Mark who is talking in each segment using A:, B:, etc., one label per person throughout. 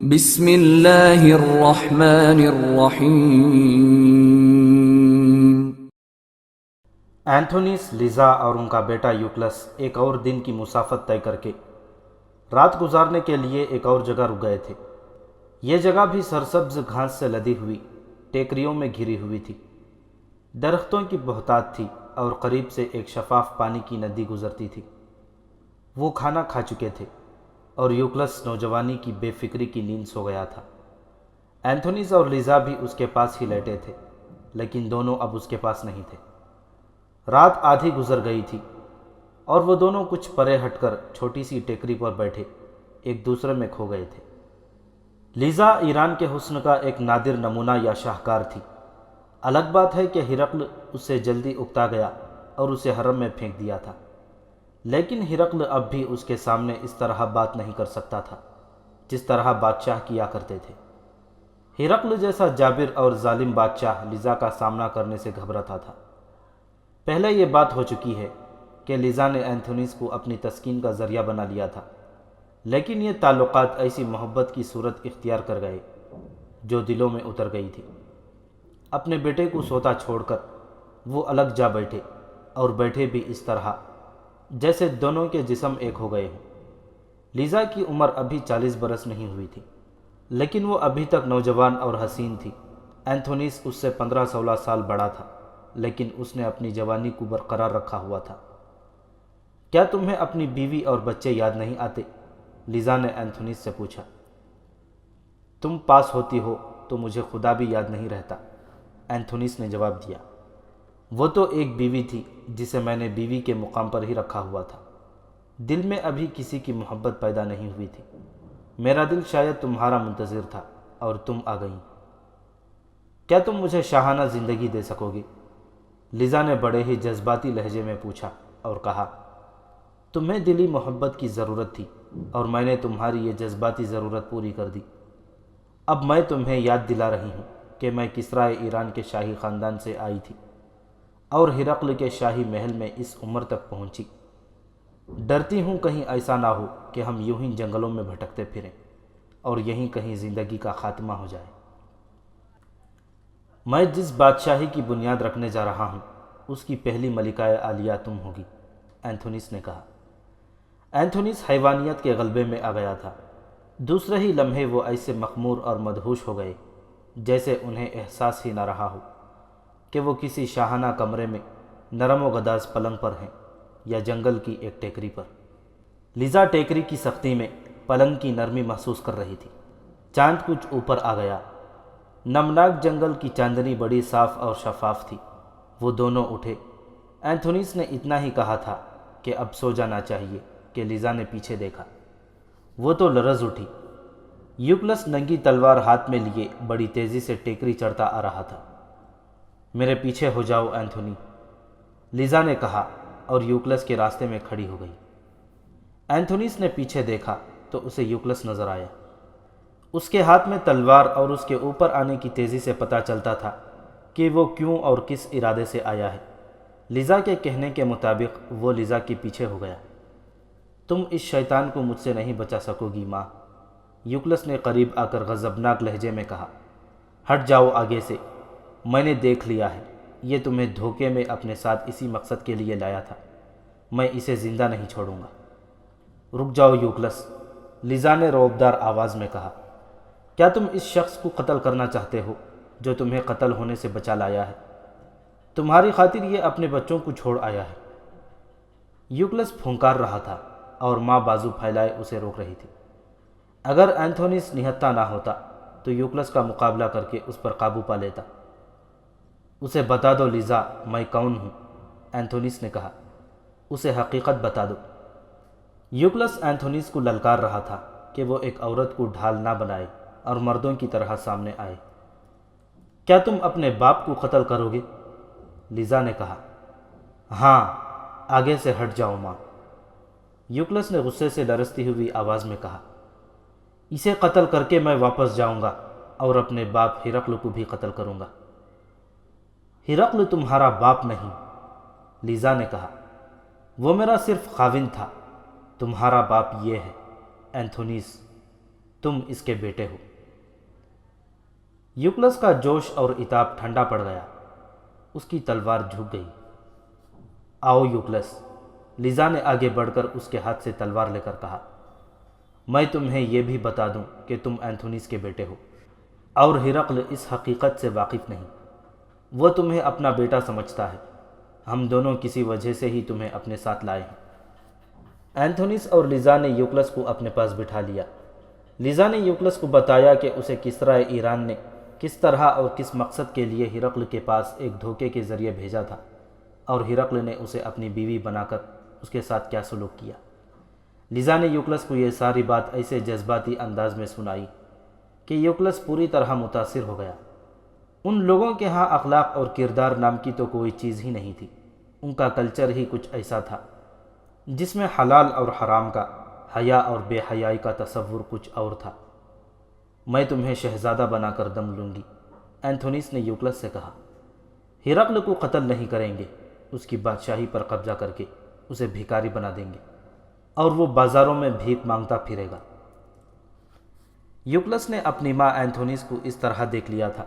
A: بسم اللہ الرحمن الرحیم۔
B: اینتھونیس، لیزا اور ان کا بیٹا یوکلس ایک اور دن کی مسافت طے کر کے رات گزارنے کے لیے ایک اور جگہ رک گئے تھے۔ یہ جگہ بھی سرسبز گھاس سے لدی ہوئی ٹیکریوں میں گھری ہوئی تھی۔ درختوں کی بہتات تھی اور قریب سے ایک شفاف پانی کی ندی گزرتی تھی۔ وہ کھانا کھا چکے تھے اور یوکلس نوجوانی کی بے فکری کی نیند سو گیا تھا۔ اینتھونیس اور لیزا بھی اس کے پاس ہی لیٹے تھے، لیکن دونوں اب اس کے پاس نہیں تھے۔ رات آدھی گزر گئی تھی اور وہ دونوں کچھ پرے ہٹ کر چھوٹی سی ٹیکری پر بیٹھے ایک دوسرے میں کھو گئے تھے۔ لیزا ایران کے حسن کا ایک نادر نمونہ یا شاہکار تھی۔ الگ بات ہے کہ ہرقل اس سے جلدی اکتا گیا اور اسے حرم میں پھینک دیا تھا، لیکن ہرقل اب بھی اس کے سامنے اس طرح بات نہیں کر سکتا تھا جس طرح بادشاہ کیا کرتے تھے۔ ہرقل جیسا جابر اور ظالم بادشاہ لیزا کا سامنا کرنے سے گھبراتا تھا۔ پہلے یہ بات ہو چکی ہے کہ لیزا نے اینتھونیس کو اپنی تسکین کا ذریعہ بنا لیا تھا، لیکن یہ تعلقات ایسی محبت کی صورت اختیار کر گئے جو دلوں میں اتر گئی تھی۔ اپنے بیٹے کو سوتا چھوڑ کر وہ الگ جا بیٹھے، اور بیٹھے بھی اس طرح جیسے دونوں کے جسم ایک ہو گئے ہوں۔ لیزا کی عمر ابھی 40 برس نہیں ہوئی تھی، لیکن وہ ابھی تک نوجوان اور حسین تھی۔ اینتھونیس اس سے 15-16 سال بڑا تھا، لیکن اس نے اپنی جوانی کو برقرار رکھا ہوا تھا۔ کیا تمہیں اپنی بیوی اور بچے یاد نہیں آتے؟ لیزا نے اینتھونیس سے پوچھا۔ تم پاس ہوتی ہو تو مجھے خدا بھی یاد نہیں رہتا، اینتھونیس نے جواب دیا۔ وہ تو ایک بیوی تھی جسے میں نے بیوی کے مقام پر ہی رکھا ہوا تھا۔ دل میں ابھی کسی کی محبت پیدا نہیں ہوئی تھی۔ میرا دل شاید تمہارا منتظر تھا اور تم آ گئیں۔ کیا تم مجھے شاہانہ زندگی دے سکو گے؟ لیزا نے بڑے ہی جذباتی لہجے میں پوچھا اور کہا، تمہیں دلی محبت کی ضرورت تھی اور میں نے تمہاری یہ جذباتی ضرورت پوری کر دی۔ اب میں تمہیں یاد دلا رہی ہوں کہ میں کسرائے ایران کے شاہی خاندان سے آئی تھی اور ہرقل کے شاہی محل میں اس عمر تک پہنچی۔ ڈرتی ہوں کہیں ایسا نہ ہو کہ ہم یوں ہی جنگلوں میں بھٹکتے پھریں اور یہیں کہیں زندگی کا خاتمہ ہو جائے۔ میں جس بادشاہی کی بنیاد رکھنے جا رہا ہوں اس کی پہلی ملکہ عالیہ تم ہوگی، اینتھونیس نے کہا۔ اینتھونیس حیوانیت کے غلبے میں آ گیا تھا۔ دوسرے ہی لمحے وہ ایسے مخمور اور مدہوش ہو گئے جیسے انہیں احساس ہی نہ رہا ہو کہ وہ کسی شاہانہ کمرے میں نرم و گداز پلنگ پر ہیں یا جنگل کی ایک ٹیکری پر۔ لیزا ٹیکری کی سختی میں پلنگ کی نرمی محسوس کر رہی تھی۔ چاند کچھ اوپر آ گیا۔ نمناک جنگل کی چاندنی بڑی صاف اور شفاف تھی۔ وہ دونوں اٹھے۔ اینتھونیس نے اتنا ہی کہا تھا کہ اب سو جانا چاہیے کہ لیزا نے پیچھے دیکھا۔ وہ تو لرز اٹھی۔ یوکلس ننگی تلوار ہاتھ میں لیے بڑی تیزی سے ٹیکری چڑھتا آ رہا تھا۔ میرے پیچھے ہو جاؤ اینتھونی، لیزا نے کہا اور یوکلس کے راستے میں کھڑی ہو گئی۔ اینتھونیس نے پیچھے دیکھا تو اسے یوکلس نظر آیا۔ اس کے ہاتھ میں تلوار اور اس کے اوپر آنے کی تیزی سے پتہ چلتا تھا کہ وہ کیوں اور کس ارادے سے آیا ہے۔ لیزا کے کہنے کے مطابق وہ لیزا کے پیچھے ہو گیا۔ تم اس شیطان کو مجھ سے نہیں بچا سکو گی ماں، یوکلس نے قریب آ کر غضبناک لہجے میں کہا۔ ہٹ جاؤ آگے سے، میں نے دیکھ لیا ہے، یہ تمہیں دھوکے میں اپنے ساتھ اسی مقصد کے لیے لایا تھا۔ میں اسے زندہ نہیں چھوڑوں گا۔ رک جاؤ یوکلس، لیزا نے رعبدار آواز میں کہا۔ کیا تم اس شخص کو قتل کرنا چاہتے ہو جو تمہیں قتل ہونے سے بچا لایا ہے؟ تمہاری خاطر یہ اپنے بچوں کو چھوڑ آیا ہے۔ یوکلس پھونکار رہا تھا اور ماں بازو پھیلائے اسے روک رہی تھی۔ اگر اینتھونیس نہتھا نہ ہوتا تو یوکلس کا مقابلہ کر کے اس پر قابو پا لیتا۔ اسے بتا دو لیزا میں کون ہوں، اینتھونیس نے کہا۔ اسے حقیقت بتا دو۔ یوکلس اینتھونیس کو للکار رہا تھا کہ وہ ایک عورت کو ڈھال نہ بنائے اور مردوں کی طرح سامنے آئے۔ کیا تم اپنے باپ کو قتل کرو گے؟ لیزا نے کہا۔ ہاں، آگے سے ہٹ جاؤ ماں، یوکلس نے غصے سے لرزتی ہوئی آواز میں کہا۔ اسے قتل کر کے میں واپس جاؤں گا اور اپنے باپ ہرقل کو بھی قتل کروں گا۔ ہرقل تمہارا باپ نہیں، لیزا نے کہا۔ وہ میرا صرف خاوند تھا، تمہارا باپ یہ ہے، اینتھونیس، تم اس کے بیٹے ہو۔ یوکلس کا جوش اور عتاب ٹھنڈا پڑ گیا، اس کی تلوار جھک گئی۔ آؤ یوکلس، لیزا نے آگے بڑھ کر اس کے ہاتھ سے تلوار لے کر کہا، میں تمہیں یہ بھی بتا دوں کہ تم اینتھونیس کے بیٹے ہو، اور ہرقل اس حقیقت سے واقف نہیں۔ وہ تمہیں اپنا بیٹا سمجھتا ہے، ہم دونوں کسی وجہ سے ہی تمہیں اپنے ساتھ لائے ہیں۔ اینتھونیس اور لیزا نے یوکلس کو اپنے پاس بٹھا لیا۔ لیزا نے یوکلس کو بتایا کہ اسے کسریٰ ایران نے کس طرح اور کس مقصد کے لیے ہرقل کے پاس ایک دھوکے کے ذریعے بھیجا تھا، اور ہرقل نے اسے اپنی بیوی بنا کر اس کے ساتھ کیا سلوک کیا۔ لیزا نے یوکلس کو یہ ساری بات ایسے جذباتی انداز میں سنائی کہ یوکلس پوری طرح متاثر ہو گیا۔ ان لوگوں کے ہاں اخلاق اور کردار نام کی تو کوئی چیز ہی نہیں تھی، ان کا کلچر ہی کچھ ایسا تھا جس میں حلال اور حرام کا، حیا اور بے حیائی کا تصور کچھ اور تھا۔ میں تمہیں شہزادہ بنا کر دم لوں گی، اینتھونیس نے یوکلس سے کہا۔ ہرقل کو قتل نہیں کریں گے، اس کی بادشاہی پر قبضہ کر کے اسے بھیکاری بنا دیں گے، اور وہ بازاروں میں بھیک مانگتا پھرے گا۔ یوکلس نے اپنی ماں اینتھونیس کو اس طرح دیکھ لیا تھا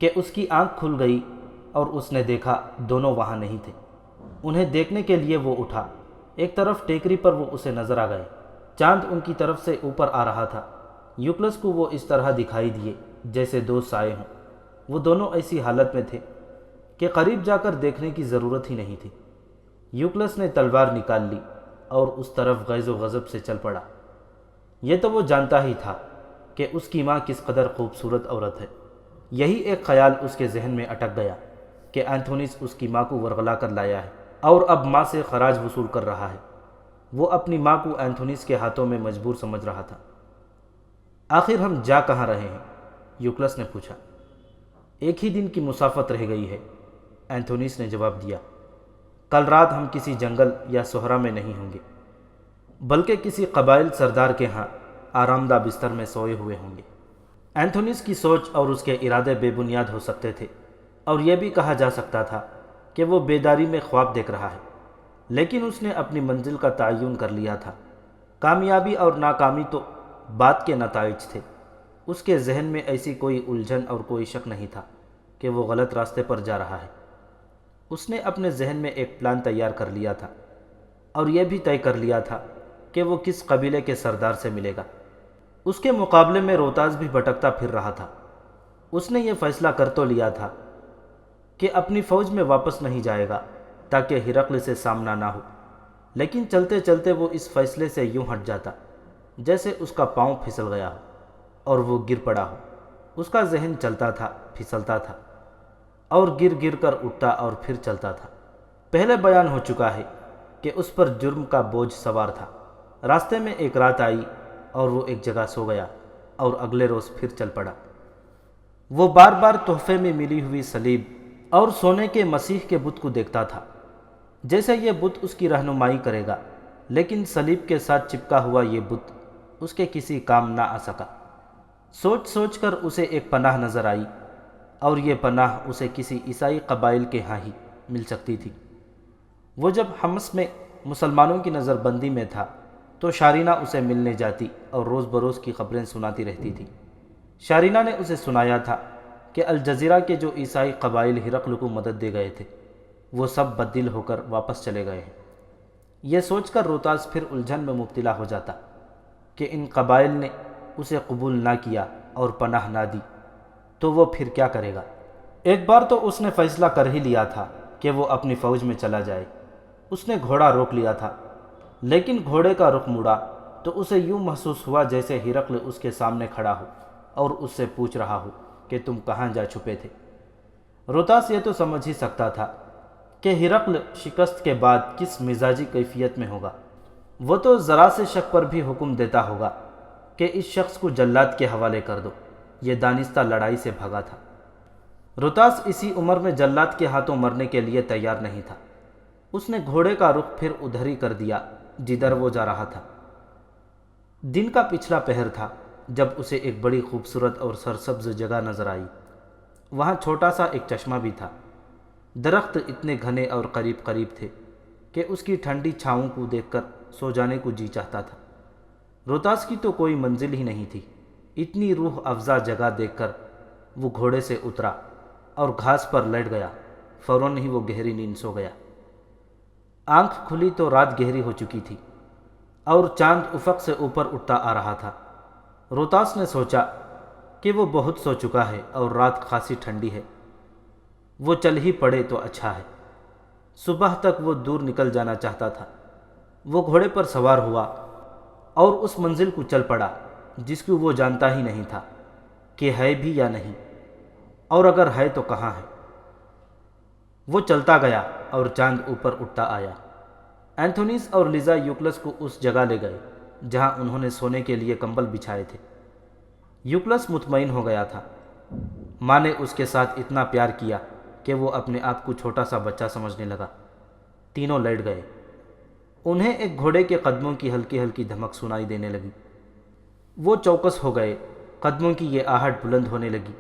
B: کہ اس کی آنکھ کھل گئی، اور اس نے دیکھا دونوں وہاں نہیں تھے۔ انہیں دیکھنے کے لیے وہ اٹھا، ایک طرف ٹیکری پر وہ اسے نظر آ گئے، چاند ان کی طرف سے اوپر آ رہا تھا۔ یوکلس کو وہ اس طرح دکھائی دیے جیسے دو سائے ہوں۔ وہ دونوں ایسی حالت میں تھے کہ قریب جا کر دیکھنے کی ضرورت ہی نہیں تھی۔ یوکلس نے تلوار نکال لی اور اس طرف غیظ و غضب سے چل پڑا۔ یہ تو وہ جانتا ہی تھا کہ اس کی ماں کس قدر خوبصورت عورت ہے۔ یہی ایک خیال اس کے ذہن میں اٹک گیا کہ اینتھونیس اس کی ماں کو ورغلا کر لایا ہے اور اب ماں سے خراج وصول کر رہا ہے۔ وہ اپنی ماں کو اینتھونیس کے ہاتھوں میں مجبور سمجھ رہا تھا۔ آخر ہم جا کہاں رہے ہیں؟ یوکلس نے پوچھا۔ ایک ہی دن کی مسافت رہ گئی ہے، اینتھونیس نے جواب دیا۔ کل رات ہم کسی جنگل یا صحرا میں نہیں ہوں گے، بلکہ کسی قبائل سردار کے ہاں آرام دہ بستر میں سوئے ہوئے ہوں گے۔ اینتھونیس کی سوچ اور اس کے ارادے بے بنیاد ہو سکتے تھے، اور یہ بھی کہا جا سکتا تھا کہ وہ بیداری میں خواب دیکھ رہا ہے، لیکن اس نے اپنی منزل کا تعین کر لیا تھا۔ کامیابی اور ناکامی تو بات کے نتائج تھے۔ اس کے ذہن میں ایسی کوئی الجھن اور کوئی شک نہیں تھا کہ وہ غلط راستے پر جا رہا ہے۔ اس نے اپنے ذہن میں ایک پلان تیار کر لیا تھا، اور یہ بھی طے کر لیا تھا کہ وہ کس قبیلے کے سردار سے ملے گا۔ اس کے مقابلے میں روتاس بھی بھٹکتا پھر رہا تھا۔ اس نے یہ فیصلہ کر تو لیا تھا کہ اپنی فوج میں واپس نہیں جائے گا تاکہ ہرقل سے سامنا نہ ہو، لیکن چلتے چلتے وہ اس فیصلے سے یوں ہٹ جاتا جیسے اس کا پاؤں پھسل گیا ہو اور وہ گر پڑا ہو۔ اس کا ذہن چلتا تھا، پھسلتا تھا، اور گر گر کر اٹھتا اور پھر چلتا تھا۔ پہلے بیان ہو چکا ہے کہ اس پر جرم کا بوجھ سوار تھا۔ راستے میں ایک رات آئی اور وہ ایک جگہ سو گیا، اور اگلے روز پھر چل پڑا۔ وہ بار بار تحفے میں ملی ہوئی صلیب اور سونے کے مسیح کے بت کو دیکھتا تھا، جیسے یہ بت اس کی رہنمائی کرے گا، لیکن صلیب کے ساتھ چپکا ہوا یہ بت اس کے کسی کام نہ آ سکا۔ سوچ سوچ کر اسے ایک پناہ نظر آئی، اور یہ پناہ اسے کسی عیسائی قبائل کے ہاں ہی مل سکتی تھی۔ وہ جب حمص میں مسلمانوں کی نظر بندی میں تھا تو شارینہ اسے ملنے جاتی اور روز بروز کی خبریں سناتی رہتی تھی۔ شارینہ نے اسے سنایا تھا کہ الجزیرہ کے جو عیسائی قبائل ہرقل کو مدد دے گئے تھے وہ سب بددل ہو کر واپس چلے گئے ہیں۔ یہ سوچ کر روتاس پھر الجھن میں مبتلا ہو جاتا کہ ان قبائل نے اسے قبول نہ کیا اور پناہ نہ دی تو وہ پھر کیا کرے گا۔ ایک بار تو اس نے فیصلہ کر ہی لیا تھا کہ وہ اپنی فوج میں چلا جائے۔ اس نے گھوڑا روک لیا تھا، لیکن گھوڑے کا رخ مڑا تو اسے یوں محسوس ہوا جیسے ہرقل اس کے سامنے کھڑا ہو اور اس سے پوچھ رہا ہو کہ تم کہاں جا چھپے تھے۔ روتاس یہ تو سمجھ ہی سکتا تھا کہ ہرقل شکست کے بعد کس مزاجی کیفیت میں ہوگا۔ وہ تو ذرا سے شک پر بھی حکم دیتا ہوگا کہ اس شخص کو جلاد کے حوالے کر دو۔ یہ دانستہ لڑائی سے بھاگا تھا۔ روتاس اسی عمر میں جلاد کے ہاتھوں مرنے کے لیے تیار نہیں تھا۔ اس نے گھوڑے کا رخ پھر ادھر ہی کر دیا جدھر وہ جا رہا تھا۔ دن کا پچھلا پہر تھا جب اسے ایک بڑی خوبصورت اور سرسبز جگہ نظر آئی۔ وہاں چھوٹا سا ایک چشمہ بھی تھا۔ درخت اتنے گھنے اور قریب قریب تھے کہ اس کی ٹھنڈی چھاؤں کو دیکھ کر سو جانے کو جی چاہتا تھا۔ روتاس کی تو کوئی منزل ہی نہیں تھی۔ اتنی روح افزا جگہ دیکھ کر وہ گھوڑے سے اترا اور گھاس پر لیٹ گیا۔ فوراً ہی وہ گہری نیند سو گیا۔ آنکھ کھلی تو رات گہری ہو چکی تھی اور چاند افق سے اوپر اٹھتا آ رہا تھا۔ روتاس نے سوچا کہ وہ بہت سو چکا ہے اور رات خاصی ٹھنڈی ہے، وہ چل ہی پڑے تو اچھا ہے۔ صبح تک وہ دور نکل جانا چاہتا تھا۔ وہ گھوڑے پر سوار ہوا اور اس منزل کو چل پڑا جس کو وہ جانتا ہی نہیں تھا کہ ہے بھی یا نہیں، اور اگر ہے تو کہاں ہے۔ وہ چلتا گیا اور چاند اوپر اٹھتا آیا۔ اینتھونیس اور لیزا یوکلس کو اس جگہ لے گئے جہاں انہوں نے سونے کے لیے کمبل بچھائے تھے۔ یوکلس مطمئن ہو گیا تھا۔ ماں نے اس کے ساتھ اتنا پیار کیا کہ وہ اپنے آپ کو چھوٹا سا بچہ سمجھنے لگا۔ تینوں لیٹ گئے۔ انہیں ایک گھوڑے کے قدموں کی ہلکی ہلکی دھمک سنائی دینے لگی۔ وہ چوکس ہو گئے۔ قدموں کی یہ آہٹ بلند ہونے لگی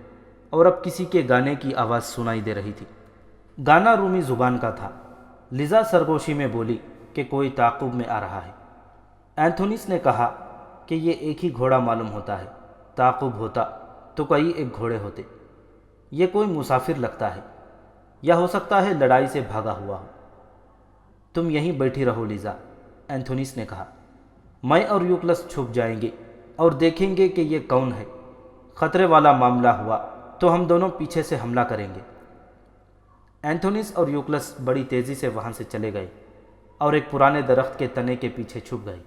B: اور اب کسی کے گانے کی آواز سنائی دے رہی تھی۔ گانا رومی زبان کا تھا۔ لیزا سرگوشی میں بولی کہ کوئی تعاقب میں آ رہا ہے۔ اینتھونیس نے کہا کہ یہ ایک ہی گھوڑا معلوم ہوتا ہے، تعاقب ہوتا تو کئی ایک گھوڑے ہوتے۔ یہ کوئی مسافر لگتا ہے، یا ہو سکتا ہے لڑائی سے بھاگا ہوا ہو۔ تم یہیں بیٹھی رہو لیزا، اینتھونیس نے کہا۔ میں اور یوکلس چھپ جائیں گے اور دیکھیں گے کہ یہ کون ہے۔ خطرے والا معاملہ ہوا تو ہم دونوں پیچھے سے حملہ کریں گے۔ اینتھونیس اور یوکلس بڑی تیزی سے وہاں سے چلے گئے اور ایک پرانے درخت کے تنے کے پیچھے چھپ گئے۔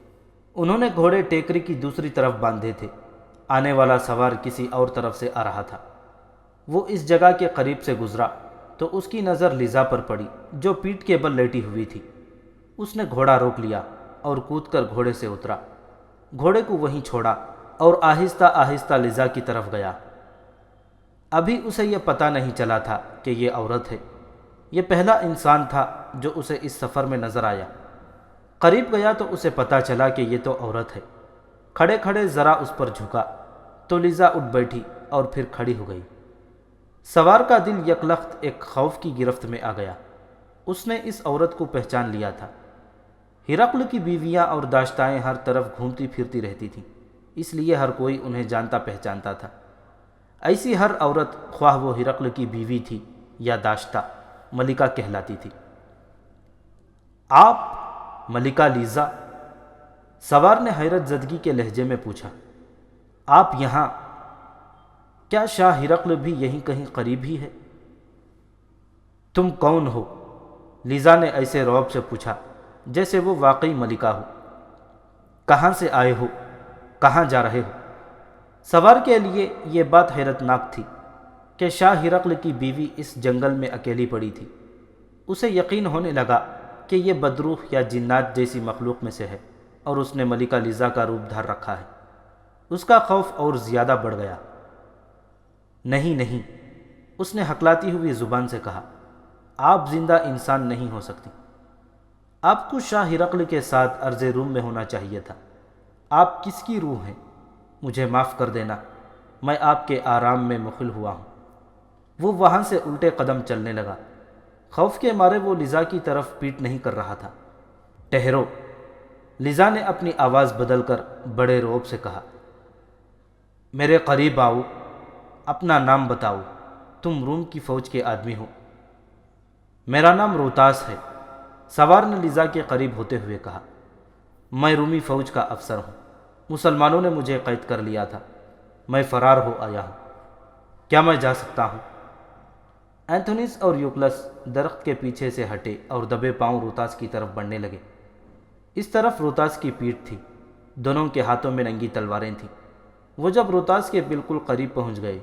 B: انہوں نے گھوڑے ٹیکری کی دوسری طرف باندھے تھے۔ آنے والا سوار کسی اور طرف سے آ رہا تھا۔ وہ اس جگہ کے قریب سے گزرا تو اس کی نظر لیزا پر پڑی جو پیٹھ کے بل لیٹی ہوئی تھی۔ اس نے گھوڑا روک لیا اور کود کر گھوڑے سے اترا، گھوڑے کو وہیں چھوڑا اور آہستہ آہستہ لیزا کی طرف گیا۔ ابھی اسے یہ پتہ نہیں چلا تھا کہ یہ عورت ہے۔ یہ پہلا انسان تھا جو اسے اس سفر میں نظر آیا۔ قریب گیا تو اسے پتہ چلا کہ یہ تو عورت ہے۔ کھڑے کھڑے ذرا اس پر جھکا تو لیزا اٹھ بیٹھی اور پھر کھڑی ہو گئی۔ سوار کا دل یکلخت ایک خوف کی گرفت میں آ گیا۔ اس نے اس عورت کو پہچان لیا تھا۔ ہرقل کی بیویاں اور داشتائیں ہر طرف گھومتی پھرتی رہتی تھیں، اس لیے ہر کوئی انہیں جانتا پہچانتا تھا۔ ایسی ہر عورت، خواہ وہ ہرقل کی بیوی تھی یا داشتہ، ملکہ کہلاتی تھی۔ آپ ملکہ لیزا؟ سوار نے حیرت زدگی کے لہجے میں پوچھا۔ آپ یہاں؟ کیا شاہ ہرقل بھی یہیں کہیں قریب ہی ہے؟ تم کون ہو؟ لیزا نے ایسے رعب سے پوچھا جیسے وہ واقعی ملکہ ہو۔ کہاں سے آئے ہو؟ کہاں جا رہے ہو؟ سوار کے لیے یہ بات حیرت ناک تھی کہ شاہ ہرقل کی بیوی اس جنگل میں اکیلی پڑی تھی۔ اسے یقین ہونے لگا کہ یہ بدروح یا جنات جیسی مخلوق میں سے ہے اور اس نے ملکہ لیزا کا روپ دھار رکھا ہے۔ اس کا خوف اور زیادہ بڑھ گیا۔ نہیں نہیں، اس نے ہکلاتی ہوئی زبان سے کہا، آپ زندہ انسان نہیں ہو سکتی۔ آپ کو شاہ ہرقل کے ساتھ ارض روم میں ہونا چاہیے تھا۔ آپ کس کی روح ہیں؟ مجھے معاف کر دینا، میں آپ کے آرام میں مخل ہوا ہوں۔ وہ وہاں سے الٹے قدم چلنے لگا۔ خوف کے مارے وہ لیزا کی طرف پیٹ نہیں کر رہا تھا۔ ٹھہرو، لیزا نے اپنی آواز بدل کر بڑے رعب سے کہا۔ میرے قریب آؤ، اپنا نام بتاؤ، تم روم کی فوج کے آدمی ہو۔ میرا نام روتاس ہے، سوار نے لیزا کے قریب ہوتے ہوئے کہا۔ میں رومی فوج کا افسر ہوں، مسلمانوں نے مجھے قید کر لیا تھا، میں فرار ہو آیا ہوں، کیا میں جا سکتا ہوں؟ اینتھونیس اور یوکلس درخت کے پیچھے سے ہٹے اور دبے پاؤں روتاس کی طرف بڑھنے لگے۔ اس طرف روتاس کی پیٹھ تھی، دونوں کے ہاتھوں میں ننگی تلواریں تھیں۔ وہ جب روتاس کے بالکل قریب پہنچ گئے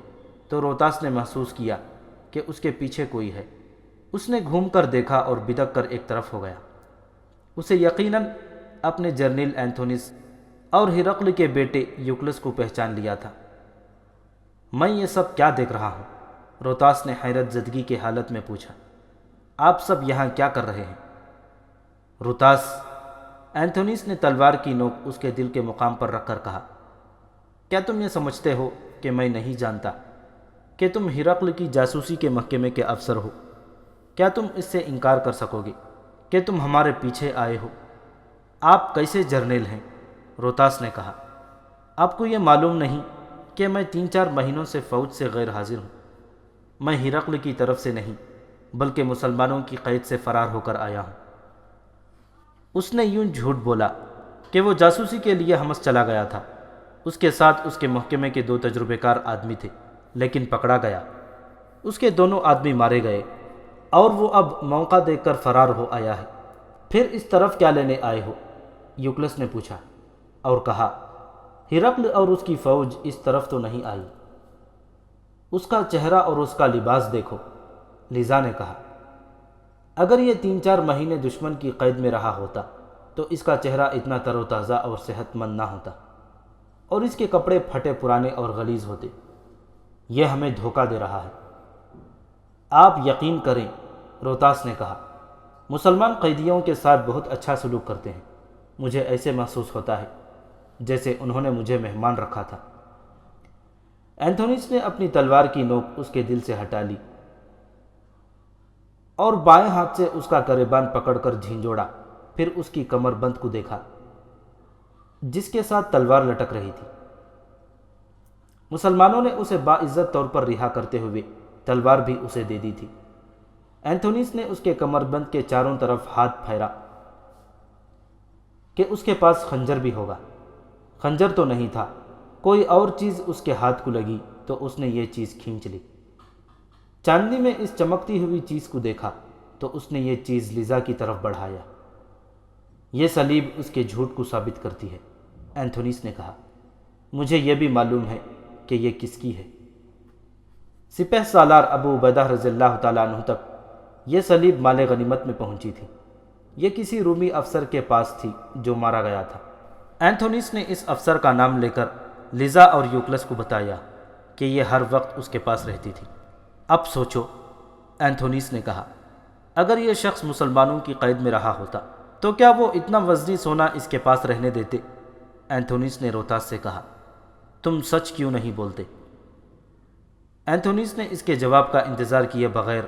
B: تو روتاس نے محسوس کیا کہ اس کے پیچھے کوئی ہے۔ اس نے گھوم کر دیکھا اور بدک کر ایک طرف ہو گیا۔ اسے یقیناً اپنے جرنیل اینتھونیس اور ہرقل کے بیٹے یوکلس کو پہچان لیا تھا۔ میں یہ سب کیا دیکھ رہا ہوں؟ روتاس نے حیرت زدگی کے حالت میں پوچھا۔ آپ سب یہاں کیا کر رہے ہیں؟ روتاس، اینتھونیس نے تلوار کی نوک اس کے دل کے مقام پر رکھ کر کہا، کیا تم یہ سمجھتے ہو کہ میں نہیں جانتا کہ تم ہرقل کی جاسوسی کے محکمے کے افسر ہو؟ کیا تم اس سے انکار کر سکو گے کہ تم ہمارے پیچھے آئے ہو؟ آپ کیسے جرنیل ہیں؟ روتاس نے کہا۔ آپ کو یہ معلوم نہیں کہ میں 3-4 مہینوں سے فوج سے غیر حاضر ہوں۔ میں ہرقل کی طرف سے نہیں بلکہ مسلمانوں کی قید سے فرار ہو کر آیا ہوں۔ اس نے یوں جھوٹ بولا کہ وہ جاسوسی کے لیے حمص چلا گیا تھا۔ اس کے ساتھ اس کے محکمے کے 2 تجربہ کار آدمی تھے، لیکن پکڑا گیا۔ اس کے دونوں آدمی مارے گئے اور وہ اب موقع دیکھ کر فرار ہو آیا ہے۔ پھر اس طرف کیا لینے آئے ہو؟ یوکلس نے پوچھا اور کہا، ہرقل اور اس کی فوج اس طرف تو نہیں آئی۔ اس کا چہرہ اور اس کا لباس دیکھو، لیزا نے کہا۔ اگر یہ 3-4 مہینے دشمن کی قید میں رہا ہوتا تو اس کا چہرہ اتنا تر و تازہ اور صحت مند نہ ہوتا، اور اس کے کپڑے پھٹے پرانے اور غلیظ ہوتے۔ یہ ہمیں دھوکہ دے رہا ہے۔ آپ یقین کریں، روتاس نے کہا، مسلمان قیدیوں کے ساتھ بہت اچھا سلوک کرتے ہیں۔ مجھے ایسے محسوس ہوتا ہے جیسے انہوں نے مجھے مہمان رکھا تھا۔ اینتھونیس نے اپنی تلوار کی نوک اس کے دل سے ہٹا لی اور بائیں ہاتھ سے اس کا گریبان پکڑ کر جھنجھوڑا، پھر اس کی کمر بند کو دیکھا جس کے ساتھ تلوار لٹک رہی تھی۔ مسلمانوں نے اسے باعزت طور پر رہا کرتے ہوئے تلوار بھی اسے دے دی تھی۔ اینتھونیس نے اس کے کمر بند کے چاروں طرف ہاتھ پھیرا کہ اس کے پاس خنجر بھی ہوگا۔ خنجر تو نہیں تھا، کوئی اور چیز اس کے ہاتھ کو لگی تو اس نے یہ چیز کھینچ لی۔ چاندنی میں اس چمکتی ہوئی چیز کو دیکھا تو اس نے یہ چیز لیزا کی طرف بڑھایا۔ یہ صلیب اس کے جھوٹ کو ثابت کرتی ہے، اینتھونیس نے کہا۔ مجھے یہ بھی معلوم ہے کہ یہ کس کی ہے۔ سپہ سالار ابو عبیدہ رضی اللہ تعالیٰ عنہ تک یہ صلیب مال غنیمت میں پہنچی تھی۔ یہ کسی رومی افسر کے پاس تھی جو مارا گیا تھا۔ اینتھونیس نے اس افسر کا نام لے کر لیزا اور یوکلس کو بتایا کہ یہ ہر وقت اس کے پاس رہتی تھی۔ اب سوچو، اینتھونیس نے کہا، اگر یہ شخص مسلمانوں کی قید میں رہا ہوتا تو کیا وہ اتنا وزنی سونا اس کے پاس رہنے دیتے؟ اینتھونیس نے روتاس سے کہا، تم سچ کیوں نہیں بولتے؟ اینتھونیس نے اس کے جواب کا انتظار کیے بغیر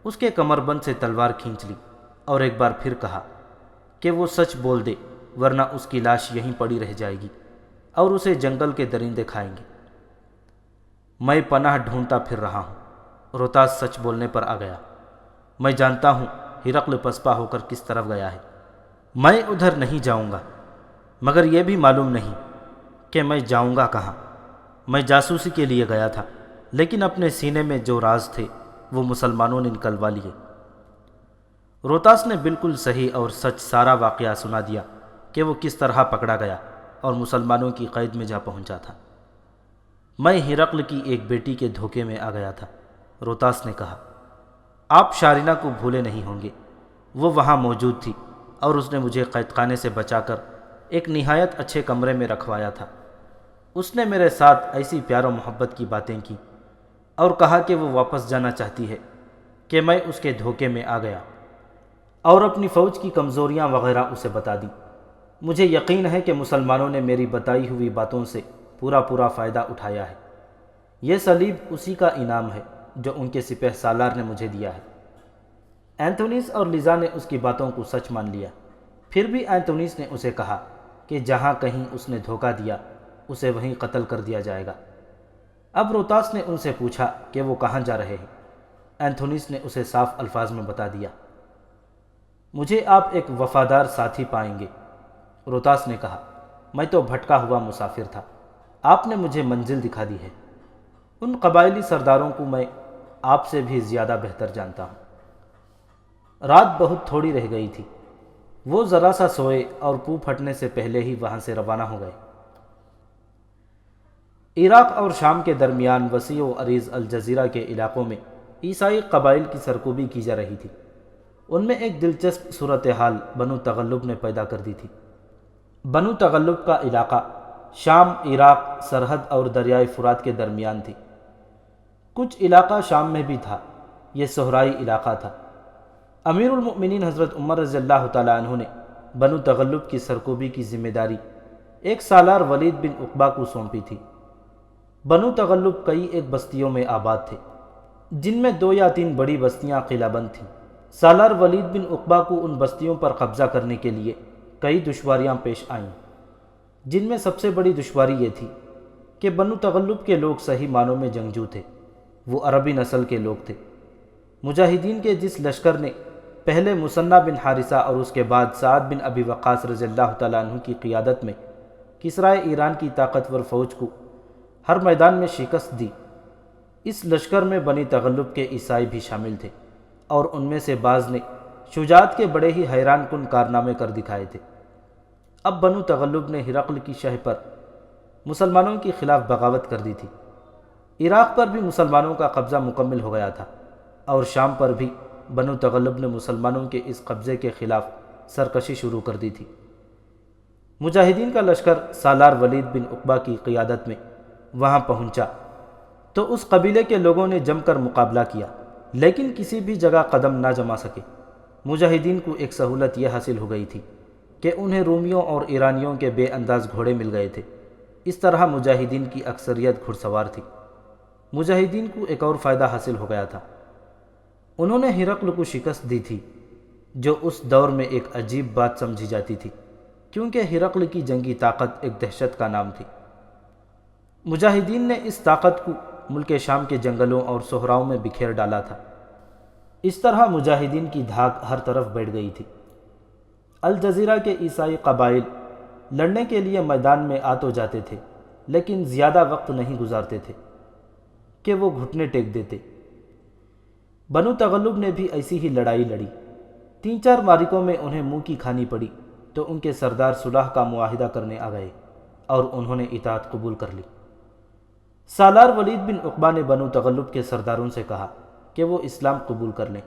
B: اس کے کمر بند سے تلوار کھینچ لی اور ایک بار پھر کہا کہ وہ سچ بول دے، ورنہ اس کی لاش یہیں پڑی رہ جائے گی اور اسے جنگل کے درندے کھائیں گے۔ میں پناہ ڈھونڈتا پھر رہا ہوں۔ روتاس سچ بولنے پر آ گیا۔ میں جانتا ہوں ہرقل پسپا ہو کر کس طرف گیا ہے۔ میں ادھر نہیں جاؤں گا، مگر یہ بھی معلوم نہیں کہ میں جاؤں گا کہاں۔ میں جاسوسی کے لیے گیا تھا، لیکن اپنے سینے میں جو راز تھے وہ مسلمانوں نے نکلوا لیے۔ روتاس نے بالکل صحیح اور سچ سارا واقعہ سنا دیا کہ وہ کس طرح پکڑا گیا اور مسلمانوں کی قید میں جا پہنچا تھا۔ میں ہرقل کی ایک بیٹی کے دھوکے میں آ گیا تھا، روتاس نے کہا۔ آپ شارینہ کو بھولے نہیں ہوں گے، وہ وہاں موجود تھی اور اس نے مجھے قید خانے سے بچا کر ایک نہایت اچھے کمرے میں رکھوایا تھا۔ اس نے میرے ساتھ ایسی پیار و محبت کی باتیں کی اور کہا کہ وہ واپس جانا چاہتی ہے کہ میں اس کے دھوکے میں آ گیا اور اپنی فوج کی کمزوریاں وغیرہ اسے بتا دی۔ مجھے یقین ہے کہ مسلمانوں نے میری بتائی ہوئی باتوں سے پورا فائدہ اٹھایا ہے۔ یہ صلیب اسی کا انعام ہے جو ان کے سپہ سالار نے مجھے دیا ہے۔ اینتھونیس اور لیزا نے اس کی باتوں کو سچ مان لیا۔ پھر بھی اینتھونیس نے اسے کہا کہ جہاں کہیں اس نے دھوکہ دیا اسے وہیں قتل کر دیا جائے گا۔ اب روتاس نے ان سے پوچھا کہ وہ کہاں جا رہے ہیں۔ اینتھونیس نے اسے صاف الفاظ میں بتا دیا، مجھے آپ ایک وفادار ساتھی پائیں گے۔ روتاس نے کہا، میں تو بھٹکا ہوا مسافر تھا، آپ نے مجھے منزل دکھا دی ہے۔ ان قبائلی سرداروں کو میں آپ سے بھی زیادہ بہتر جانتا ہوں۔ رات بہت تھوڑی رہ گئی تھی۔ وہ ذرا سا سوئے اور پو پھٹنے سے پہلے ہی وہاں سے روانہ ہو گئے۔ عراق اور شام کے درمیان وسیع و عریض الجزیرہ کے علاقوں میں عیسائی قبائل کی سرکوبی کی جا رہی تھی۔ ان میں ایک دلچسپ صورتحال بنو تغلب نے پیدا کر دی تھی۔ بنو تغلب کا علاقہ شام، عراق سرحد اور دریائے فرات کے درمیان تھی۔ کچھ علاقہ شام میں بھی تھا، یہ صحرائی علاقہ تھا۔ امیر المؤمنین حضرت عمر رضی اللہ تعالیٰ عنہ نے بنو تغلب کی سرکوبی کی ذمہ داری ایک سالار ولید بن عقبہ کو سونپی تھی۔ بنو تغلب کئی ایک بستیوں میں آباد تھے، جن میں 2 یا 3 بڑی بستیاں قلعہ بند تھیں۔ سالار ولید بن عقبہ کو ان بستیوں پر قبضہ کرنے کے لیے کئی دشواریاں پیش آئیں، جن میں سب سے بڑی دشواری یہ تھی کہ بنو تغلب کے لوگ صحیح معنوں میں جنگجو تھے، وہ عربی نسل کے لوگ تھے۔ مجاہدین کے جس لشکر نے پہلے مثنہ بن حارثہ اور اس کے بعد سعد بن ابی وقاص رضی اللہ تعالیٰ عنہ کی قیادت میں کسرائے ایران کی طاقتور فوج کو ہر میدان میں شکست دی، اس لشکر میں بنی تغلب کے عیسائی بھی شامل تھے، اور ان میں سے بعض نے شجاعت کے بڑے ہی حیران کن کارنامے کر دکھائے تھے۔ اب بنو تغلب نے ہرقل کی شہ پر مسلمانوں کے خلاف بغاوت کر دی تھی۔ عراق پر بھی مسلمانوں کا قبضہ مکمل ہو گیا تھا، اور شام پر بھی بنو تغلب نے مسلمانوں کے اس قبضے کے خلاف سرکشی شروع کر دی تھی۔ مجاہدین کا لشکر سالار ولید بن عقبہ کی قیادت میں وہاں پہنچا تو اس قبیلے کے لوگوں نے جم کر مقابلہ کیا، لیکن کسی بھی جگہ قدم نہ جما سکے۔ مجاہدین کو ایک سہولت یہ حاصل ہو گئی تھی کہ انہیں رومیوں اور ایرانیوں کے بے انداز گھوڑے مل گئے تھے۔ اس طرح مجاہدین کی اکثریت گھڑ سوار تھی۔ مجاہدین کو ایک اور فائدہ حاصل ہو گیا تھا، انہوں نے ہرقل کو شکست دی تھی، جو اس دور میں ایک عجیب بات سمجھی جاتی تھی، کیونکہ ہرقل کی جنگی طاقت ایک دہشت کا نام تھی۔ مجاہدین نے اس طاقت کو ملک شام کے جنگلوں اور صحراؤں میں بکھیر ڈالا تھا۔ اس طرح مجاہدین کی دھاک ہر طرف بیٹھ گئی تھی۔ الجزیرہ کے عیسائی قبائل لڑنے کے لیے میدان میں آ تو جاتے تھے، لیکن زیادہ وقت نہیں گزارتے تھے کہ وہ گھٹنے ٹیک دیتے۔ بنو تغلب نے بھی ایسی ہی لڑائی لڑی۔ 3-4 معرکوں میں انہیں منہ کی کھانی پڑی تو ان کے سردار صلح کا معاہدہ کرنے آ گئے اور انہوں نے اطاعت قبول کر لی۔ سالار ولید بن عقبہ نے بنو تغلب کے سرداروں سے کہا کہ وہ اسلام قبول کر لیں۔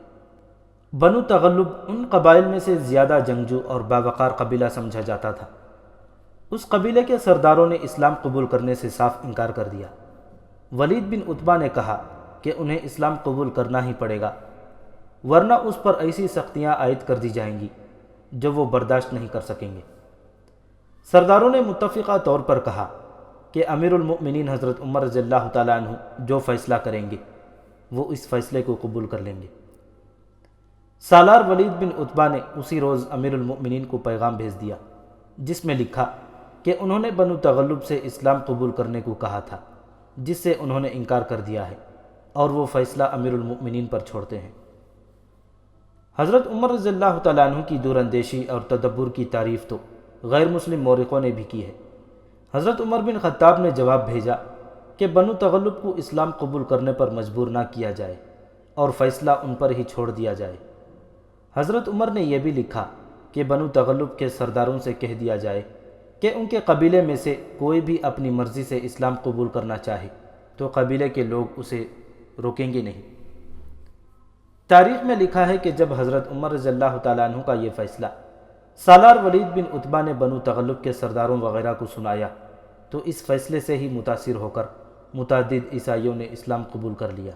B: بنو تغلب ان قبائل میں سے زیادہ جنگجو اور باوقار قبیلہ سمجھا جاتا تھا۔ اس قبیلے کے سرداروں نے اسلام قبول کرنے سے صاف انکار کر دیا۔ ولید بن عتبہ نے کہا کہ انہیں اسلام قبول کرنا ہی پڑے گا، ورنہ اس پر ایسی سختیاں عائد کر دی جائیں گی جو وہ برداشت نہیں کر سکیں گے۔ سرداروں نے متفقہ طور پر کہا کہ امیر المؤمنین حضرت عمر رضی اللہ تعالیٰ عنہ جو فیصلہ کریں گے وہ اس فیصلے کو قبول کر لیں گے۔ سالار ولید بن عتبہ نے اسی روز امیر المؤمنین کو پیغام بھیج دیا، جس میں لکھا کہ انہوں نے بنو تغلب سے اسلام قبول کرنے کو کہا تھا، جس سے انہوں نے انکار کر دیا ہے، اور وہ فیصلہ امیر المؤمنین پر چھوڑتے ہیں۔ حضرت عمر رضی اللہ تعالیٰ عنہ کی دور اندیشی اور تدبر کی تعریف تو غیر مسلم مورخوں نے بھی کی ہے۔ حضرت عمر بن خطاب نے جواب بھیجا کہ بنو تغلب کو اسلام قبول کرنے پر مجبور نہ کیا جائے اور فیصلہ ان پر ہی چھوڑ دیا جائے۔ حضرت عمر نے یہ بھی لکھا کہ بنو تغلب کے سرداروں سے کہہ دیا جائے کہ ان کے قبیلے میں سے کوئی بھی اپنی مرضی سے اسلام قبول کرنا چاہے تو قبیلے کے لوگ اسے روکیں گے نہیں۔ تاریخ میں لکھا ہے کہ جب حضرت عمر رضی اللہ تعالیٰ عنہ کا یہ فیصلہ سالار ولید بن عتبہ نے بنو تغلب کے سرداروں وغیرہ کو سنایا تو اس فیصلے سے ہی متاثر ہو کر متعدد عیسائیوں نے اسلام قبول کر لیا۔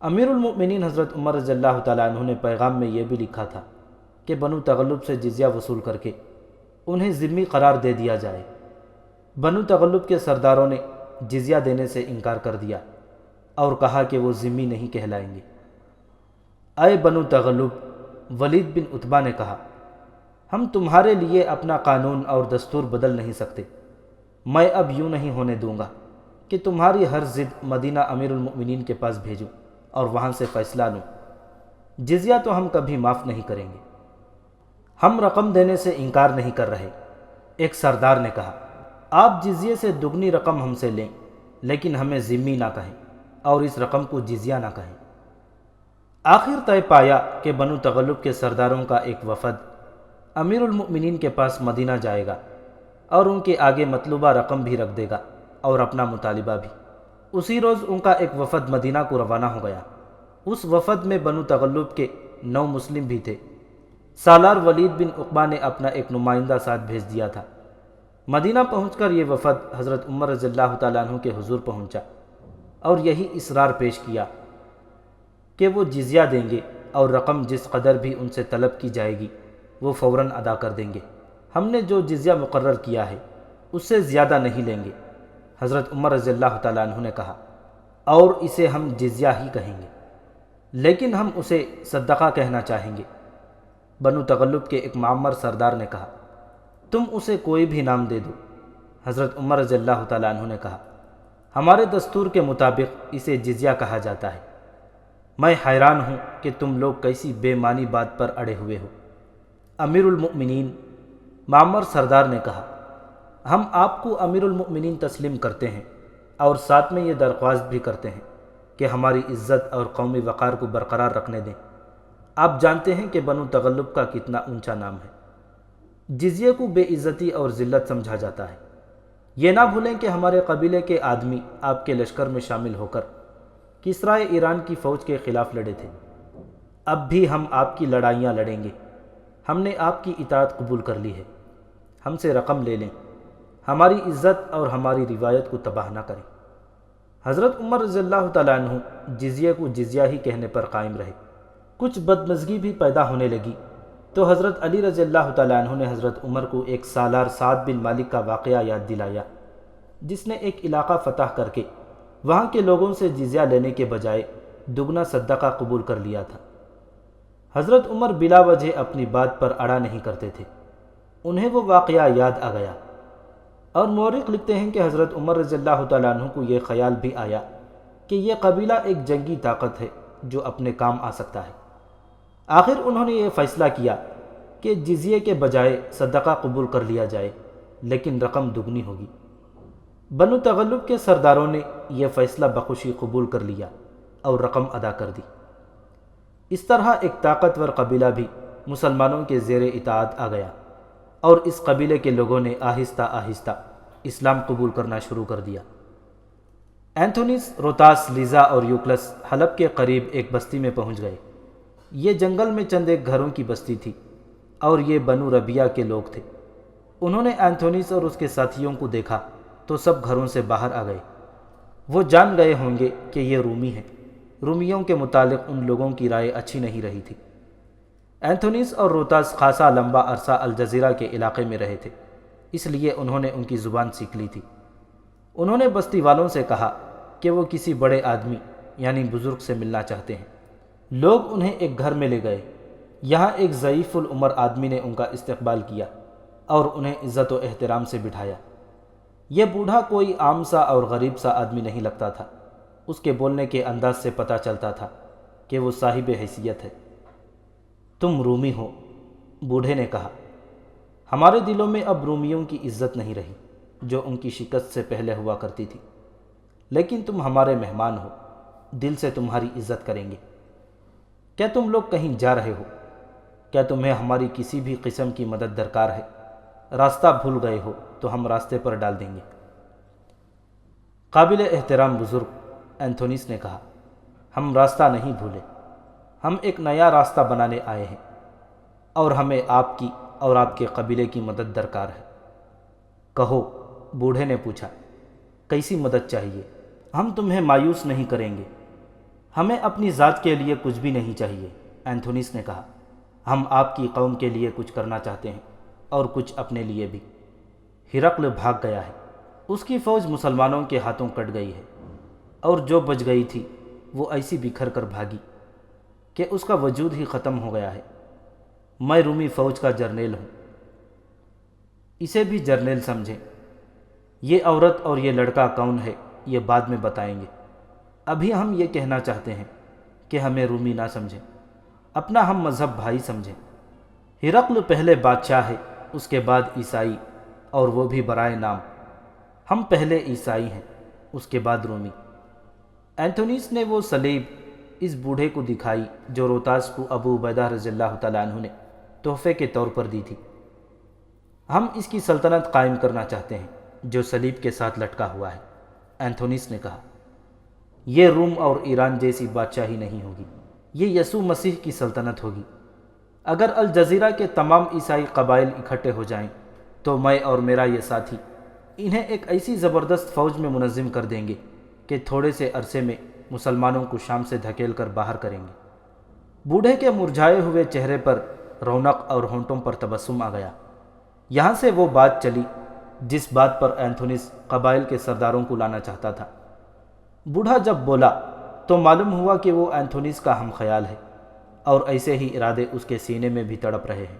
B: امیر المؤمنین حضرت عمر رضی اللہ تعالیٰ عنہ نے پیغام میں یہ بھی لکھا تھا کہ بنو تغلب سے جزیہ وصول کر کے انہیں ذمہ قرار دے دیا جائے۔ بنو تغلب کے سرداروں نے جزیہ دینے سے انکار کر دیا اور کہا کہ وہ ذمہ نہیں کہلائیں گے۔ اے بنو تغلب، ولید بن عتبہ نے کہا، ہم تمہارے لیے اپنا قانون اور دستور بدل نہیں سکتے۔ میں اب یوں نہیں ہونے دوں گا کہ تمہاری ہر ضد مدینہ امیر المؤمنین کے پاس بھیجوں اور وہاں سے فیصلہ لوں۔ جزیہ تو ہم کبھی معاف نہیں کریں گے۔ ہم رقم دینے سے انکار نہیں کر رہے۔ ایک سردار نے کہا، آپ جزیے سے دگنی رقم ہم سے لیں، لیکن ہمیں ذمی نہ کہیں اور اس رقم کو جزیہ نہ کہیں۔ آخر طے پایا کہ بنو تغلب کے سرداروں کا ایک وفد امیر المؤمنین کے پاس مدینہ جائے گا اور ان کے آگے مطلوبہ رقم بھی رکھ دے گا اور اپنا مطالبہ بھی۔ اسی روز ان کا ایک وفد مدینہ کو روانہ ہو گیا۔ اس وفد میں بنو تغلب کے 9 مسلم بھی تھے۔ سالار ولید بن عقبہ نے اپنا ایک نمائندہ ساتھ بھیج دیا تھا۔ مدینہ پہنچ کر یہ وفد حضرت عمر رضی اللہ تعالیٰ عنہ کے حضور پہنچا اور یہی اصرار پیش کیا کہ وہ جزیہ دیں گے اور رقم جس قدر بھی ان سے طلب کی جائے گی وہ فوراً ادا کر دیں گے۔ ہم نے جو جزیہ مقرر کیا ہے اس سے زیادہ نہیں لیں گے۔ حضرت عمر رضی اللہ تعالیٰ عنہ نے کہا، اور اسے ہم جزیہ ہی کہیں گے، لیکن ہم اسے صدقہ کہنا چاہیں گے۔ بنو تغلب کے ایک معمر سردار نے کہا، تم اسے کوئی بھی نام دے دو، حضرت عمر رضی اللہ تعالیٰ عنہ نے کہا، ہمارے دستور کے مطابق اسے جزیہ کہا جاتا ہے۔ میں حیران ہوں کہ تم لوگ کیسی بے معنی بات پر اڑے ہوئے ہو۔ امیر المؤمنین معمر سردار نے کہا، ہم آپ کو امیر المؤمنین تسلیم کرتے ہیں اور ساتھ میں یہ درخواست بھی کرتے ہیں کہ ہماری عزت اور قومی وقار کو برقرار رکھنے دیں۔ آپ جانتے ہیں کہ بنو تغلب کا کتنا اونچا نام ہے۔ جزیے کو بے عزتی اور ذلت سمجھا جاتا ہے۔ یہ نہ بھولیں کہ ہمارے قبیلے کے آدمی آپ کے لشکر میں شامل ہو کر کسرائے ایران کی فوج کے خلاف لڑے تھے۔ اب بھی ہم آپ کی لڑائیاں لڑیں گے۔ ہم نے آپ کی اطاعت قبول کر لی ہے۔ ہم سے رقم لے لیں، ہماری عزت اور ہماری روایت کو تباہ نہ کریں۔ حضرت عمر رضی اللہ تعالیٰ عنہ جزیے کو جزیہ ہی کہنے پر قائم رہے۔ کچھ بدمزگی بھی پیدا ہونے لگی تو حضرت علی رضی اللہ تعالیٰ عنہ نے حضرت عمر کو ایک سالار سعد بن مالک کا واقعہ یاد دلایا، جس نے ایک علاقہ فتح کر کے وہاں کے لوگوں سے جزیہ لینے کے بجائے دگنا صدقہ قبول کر لیا تھا۔ حضرت عمر بلا وجہ اپنی بات پر اڑا نہیں کرتے تھے۔ انہیں وہ واقعہ یاد آ گیا، اور مورخ لکھتے ہیں کہ حضرت عمر رضی اللہ تعالیٰ عنہ کو یہ خیال بھی آیا کہ یہ قبیلہ ایک جنگی طاقت ہے جو اپنے کام آ سکتا ہے۔ آخر انہوں نے یہ فیصلہ کیا کہ جزیے کے بجائے صدقہ قبول کر لیا جائے، لیکن رقم دگنی ہوگی۔ بنو تغلب کے سرداروں نے یہ فیصلہ بخوشی قبول کر لیا اور رقم ادا کر دی۔ اس طرح ایک طاقتور قبیلہ بھی مسلمانوں کے زیر اطاعت آ گیا، اور اس قبیلے کے لوگوں نے آہستہ آہستہ اسلام قبول کرنا شروع کر دیا۔ اینتھونیس، روتاس، لیزا اور یوکلس حلب کے قریب ایک بستی میں پہنچ گئے۔ یہ جنگل میں چند ایک گھروں کی بستی تھی، اور یہ بنو ربیہ کے لوگ تھے۔ انہوں نے اینتھونیس اور اس کے ساتھیوں کو دیکھا تو سب گھروں سے باہر آ گئے۔ وہ جان گئے ہوں گے کہ یہ رومی ہیں۔ رومیوں کے متعلق ان لوگوں کی رائے اچھی نہیں رہی تھی۔ اینتھونیس اور روتاس خاصا لمبا عرصہ الجزیرہ کے علاقے میں رہے تھے، اس لیے انہوں نے ان کی زبان سیکھ لی تھی۔ انہوں نے بستی والوں سے کہا کہ وہ کسی بڑے آدمی یعنی بزرگ سے ملنا چاہتے ہیں۔ لوگ انہیں ایک گھر میں لے گئے۔ یہاں ایک ضعیف العمر آدمی نے ان کا استقبال کیا اور انہیں عزت و احترام سے بٹھایا۔ یہ بوڑھا کوئی عام سا اور غریب سا آدمی نہیں لگتا تھا۔ اس کے بولنے کے انداز سے پتہ چلتا تھا کہ وہ صاحب حیثیت ہے۔ تم رومی ہو، بوڑھے نے کہا۔ ہمارے دلوں میں اب رومیوں کی عزت نہیں رہی جو ان کی شکست سے پہلے ہوا کرتی تھی، لیکن تم ہمارے مہمان ہو، دل سے تمہاری عزت کریں گے۔ کیا تم لوگ کہیں جا رہے ہو؟ کیا تمہیں ہماری کسی بھی قسم کی مدد درکار ہے؟ راستہ بھول گئے ہو تو ہم راستے پر ڈال دیں گے۔ قابل احترام بزرگ، اینتھونیس نے کہا، ہم راستہ نہیں بھولے، ہم ایک نیا راستہ بنانے آئے ہیں، اور ہمیں آپ کی اور آپ کے قبیلے کی مدد درکار ہے۔ کہو، بوڑھے نے پوچھا، کیسی مدد چاہیے؟ ہم تمہیں مایوس نہیں کریں گے۔ ہمیں اپنی ذات کے لیے کچھ بھی نہیں چاہیے، اینتھونیس نے کہا۔ ہم آپ کی قوم کے لیے کچھ کرنا چاہتے ہیں اور کچھ اپنے لیے بھی۔ ہرقل بھاگ گیا ہے، اس کی فوج مسلمانوں کے ہاتھوں کٹ گئی ہے، اور جو بچ گئی تھی وہ ایسی بکھر کر بھاگی کہ اس کا وجود ہی ختم ہو گیا ہے۔ میں رومی فوج کا جرنیل ہوں، اسے بھی جرنیل سمجھیں۔ یہ عورت اور یہ لڑکا کون ہے یہ بعد میں بتائیں گے۔ ابھی ہم یہ کہنا چاہتے ہیں کہ ہمیں رومی نہ سمجھیں، اپنا ہم مذہب بھائی سمجھیں۔ ہرقل پہلے بادشاہ ہے، اس کے بعد عیسائی، اور وہ بھی برائے نام۔ ہم پہلے عیسائی ہیں، اس کے بعد رومی۔ اینتھونیس نے وہ صلیب اس بوڑھے کو دکھائی جو روتاس کو ابو عبیدہ رضی اللہ تعالیٰ عنہ نے تحفے کے طور پر دی تھی۔ ہم اس کی سلطنت قائم کرنا چاہتے ہیں جو صلیب کے ساتھ لٹکا ہوا ہے، اینتھونیس نے کہا۔ یہ روم اور ایران جیسی بادشاہی نہیں ہوگی، یہ یسوع مسیح کی سلطنت ہوگی۔ اگر الجزیرہ کے تمام عیسائی قبائل اکٹھے ہو جائیں تو میں اور میرا یہ ساتھی انہیں ایک ایسی زبردست فوج میں منظم کر دیں گے کہ تھوڑے سے عرصے میں مسلمانوں کو شام سے دھکیل کر باہر کریں گے۔ بوڑھے کے مرجھائے ہوئے چہرے پر رونق اور ہونٹوں پر تبسم آ گیا۔ یہاں سے وہ بات چلی جس بات پر اینتھونیس قبائل کے سرداروں کو لانا چاہتا تھا۔ بوڑھا جب بولا تو معلوم ہوا کہ وہ اینتھونیس کا ہم خیال ہے، اور ایسے ہی ارادے اس کے سینے میں بھی تڑپ رہے ہیں۔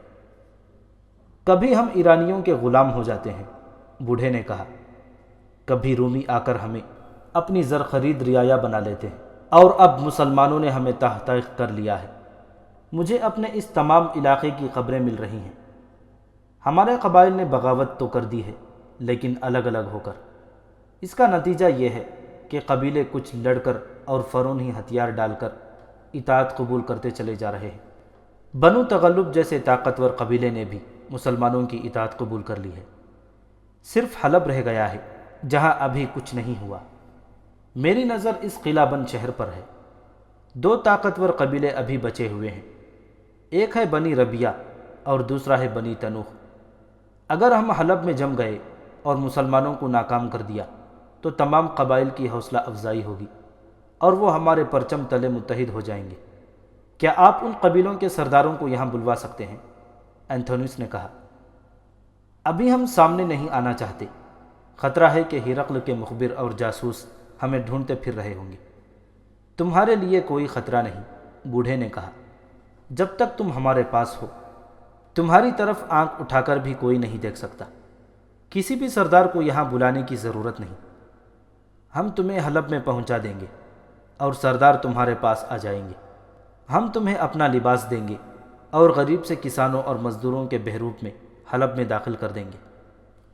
B: کبھی ہم ایرانیوں کے غلام ہو جاتے ہیں، بوڑھے نے کہا۔ کبھی رومی آ کر ہمیں اپنی زر خرید رعایا بنا لیتے ہیں، اور اب مسلمانوں نے ہمیں تحت کر لیا ہے۔ مجھے اپنے اس تمام علاقے کی خبریں مل رہی ہیں۔ ہمارے قبائل نے بغاوت تو کر دی ہے، لیکن الگ الگ ہو کر۔ اس کا نتیجہ یہ ہے کہ قبیلے کچھ لڑ کر اور فوراً ہی ہتھیار ڈال کر اطاعت قبول کرتے چلے جا رہے ہیں۔ بنو تغلب جیسے طاقتور قبیلے نے بھی مسلمانوں کی اطاعت قبول کر لی ہے۔ صرف حلب رہ گیا ہے جہاں ابھی کچھ نہیں ہوا۔ میری نظر اس قلعہ بند شہر پر ہے۔ 2 طاقتور قبیلے ابھی بچے ہوئے ہیں، ایک ہے بنی ربیہ اور دوسرا ہے بنی تنوخ۔ اگر ہم حلب میں جم گئے اور مسلمانوں کو ناکام کر دیا تو تمام قبائل کی حوصلہ افزائی ہوگی اور وہ ہمارے پرچم تلے متحد ہو جائیں گے۔ کیا آپ ان قبیلوں کے سرداروں کو یہاں بلوا سکتے ہیں؟ اینتھونیوس نے کہا۔ ابھی ہم سامنے نہیں آنا چاہتے۔ خطرہ ہے کہ ہرقل کے مخبر اور جاسوس ہمیں ڈھونڈتے پھر رہے ہوں گے۔ تمہارے لیے کوئی خطرہ نہیں، بوڑھے نے کہا، جب تک تم ہمارے پاس ہو۔ تمہاری طرف آنکھ اٹھا کر بھی کوئی نہیں دیکھ سکتا۔ کسی بھی سردار کو یہاں بلانے کی ضرورت نہیں۔ ہم تمہیں حلب میں پہنچا دیں گے اور سردار تمہارے پاس آ جائیں گے۔ ہم تمہیں اپنا لباس دیں گے اور غریب سے کسانوں اور مزدوروں کے بحروپ میں حلب میں داخل کر دیں گے۔